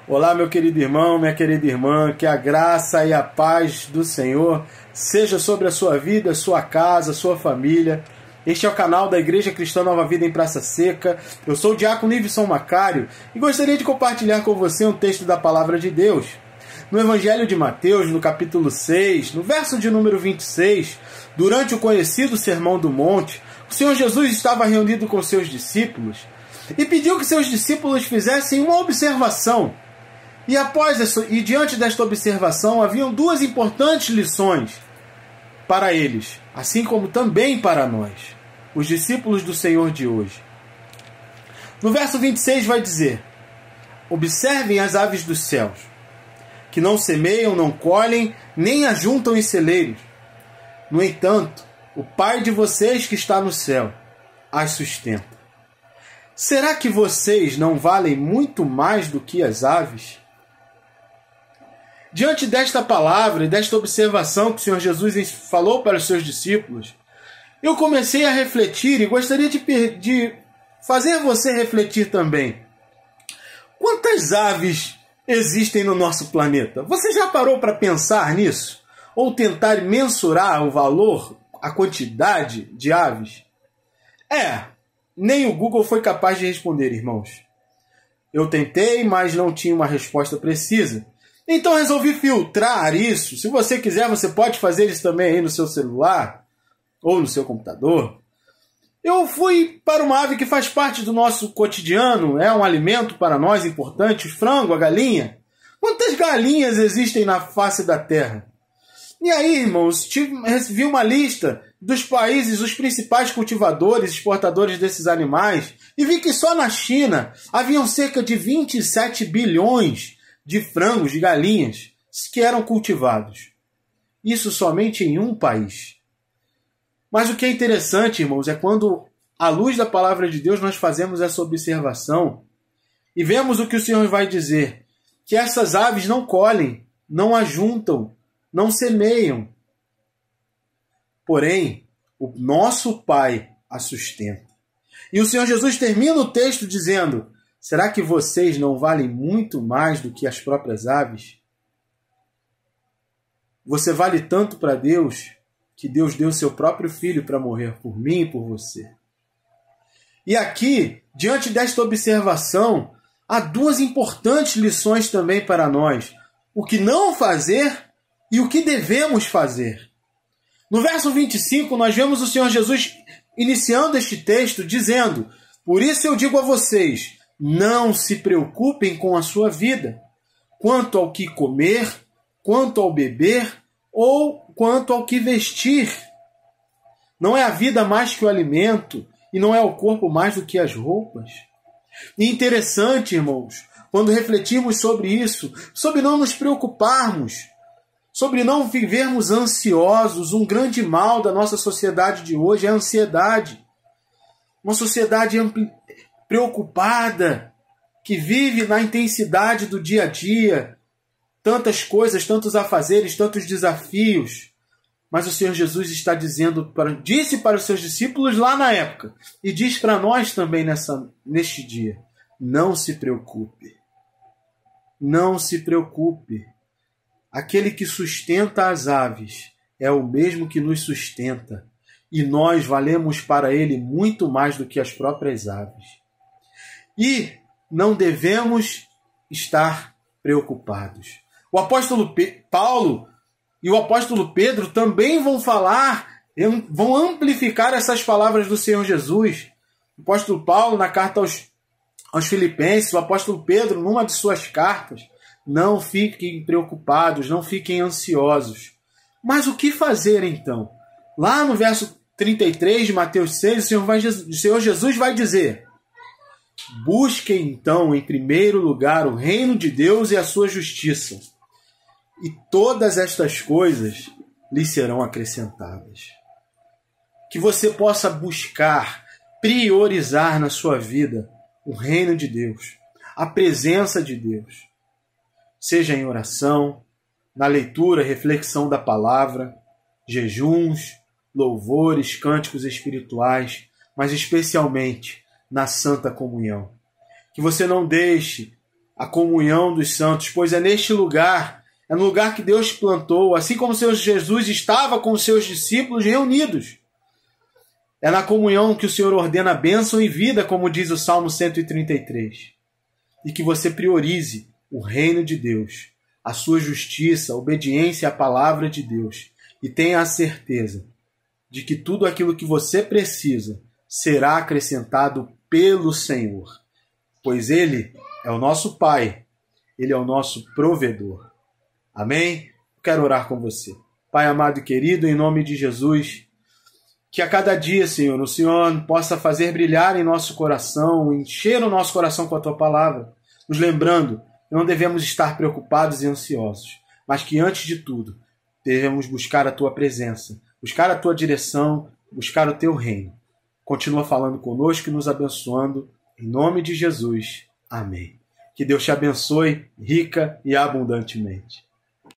Olá, meu querido irmão, minha querida irmã, que a graça e a paz do Senhor seja sobre a sua vida, sua casa, sua família. Este é o canal da Igreja Cristã Nova Vida em Praça Seca. Eu sou o diácono Iveson Macário e gostaria de compartilhar com você um texto da Palavra de Deus. No Evangelho de Mateus, no capítulo 6, no verso de número 26, durante o conhecido Sermão do Monte, o Senhor Jesus estava reunido com seus discípulos e pediu que seus discípulos fizessem uma observação. E diante desta observação haviam duas importantes lições para eles, assim como também para nós, os discípulos do Senhor de hoje. No verso 26 vai dizer: observem as aves dos céus, que não semeiam, não colhem, nem ajuntam em celeiros. No entanto, o Pai de vocês que está no céu as sustenta. Será que vocês não valem muito mais do que as aves? Diante desta palavra e desta observação que o Senhor Jesus falou para os seus discípulos, eu comecei a refletir e gostaria de fazer você refletir também. Quantas aves existem no nosso planeta? Você já parou para pensar nisso? Ou tentar mensurar o valor, a quantidade de aves? Nem o Google foi capaz de responder, irmãos. Eu tentei, mas não tinha uma resposta precisa. Então resolvi filtrar isso. Se você quiser, você pode fazer isso também aí no seu celular ou no seu computador. Eu fui para uma ave que faz parte do nosso cotidiano, é um alimento para nós importante, o frango, a galinha. Quantas galinhas existem na face da Terra? E aí, irmãos, vi uma lista dos países, os principais cultivadores, exportadores desses animais, e vi que só na China haviam cerca de 27 bilhões de frangos, de galinhas, que eram cultivados. Isso somente em um país. Mas o que é interessante, irmãos, é quando, à luz da palavra de Deus, nós fazemos essa observação e vemos o que o Senhor vai dizer, que essas aves não colhem, não ajuntam, não semeiam. Porém, o nosso Pai a sustenta. E o Senhor Jesus termina o texto dizendo: será que vocês não valem muito mais do que as próprias aves? Você vale tanto para Deus que Deus deu seu próprio Filho para morrer por mim e por você. E aqui, diante desta observação, há duas importantes lições também para nós: o que não fazer e o que devemos fazer. No verso 25, nós vemos o Senhor Jesus iniciando este texto dizendo: por isso eu digo a vocês, não se preocupem com a sua vida, quanto ao que comer, quanto ao beber ou quanto ao que vestir. Não é a vida mais que o alimento e não é o corpo mais do que as roupas? E interessante, irmãos, quando refletirmos sobre isso, sobre não nos preocuparmos, sobre não vivermos ansiosos. Um grande mal da nossa sociedade de hoje é a ansiedade. Uma sociedade preocupada, que vive na intensidade do dia a dia, tantas coisas, tantos afazeres, tantos desafios. Mas o Senhor Jesus está disse para os seus discípulos lá na época, e diz para nós também neste dia: não se preocupe. Não se preocupe. Aquele que sustenta as aves é o mesmo que nos sustenta, e nós valemos para ele muito mais do que as próprias aves. E não devemos estar preocupados. O apóstolo Paulo e o apóstolo Pedro também vão vão amplificar essas palavras do Senhor Jesus. O apóstolo Paulo, na carta aos Filipenses, o apóstolo Pedro, numa de suas cartas: não fiquem preocupados, não fiquem ansiosos. Mas o que fazer então? Lá no verso 33 de Mateus 6, o Senhor Jesus vai dizer: busquem então em primeiro lugar o reino de Deus e a sua justiça, e todas estas coisas lhes serão acrescentadas. Que você possa buscar, priorizar na sua vida o reino de Deus, a presença de Deus, seja em oração, na leitura, reflexão da palavra, jejuns, louvores, cânticos espirituais, mas especialmente na Santa Comunhão. Que você não deixe a comunhão dos santos, pois é neste lugar, é no lugar que Deus plantou, assim como o Senhor Jesus estava com os seus discípulos reunidos. É na comunhão que o Senhor ordena bênção e vida, como diz o Salmo 133. E que você priorize o reino de Deus, a sua justiça, a obediência à palavra de Deus. E tenha a certeza de que tudo aquilo que você precisa será acrescentado pelo Senhor. Pois Ele é o nosso Pai, Ele é o nosso provedor. Amém? Quero orar com você. Pai amado e querido, em nome de Jesus, que a cada dia, Senhor, o Senhor possa fazer brilhar em nosso coração, encher o nosso coração com a Tua palavra, nos lembrando que não devemos estar preocupados e ansiosos, mas que, antes de tudo, devemos buscar a Tua presença, buscar a Tua direção, buscar o Teu reino. Continua falando conosco e nos abençoando, em nome de Jesus. Amém. Que Deus te abençoe rica e abundantemente.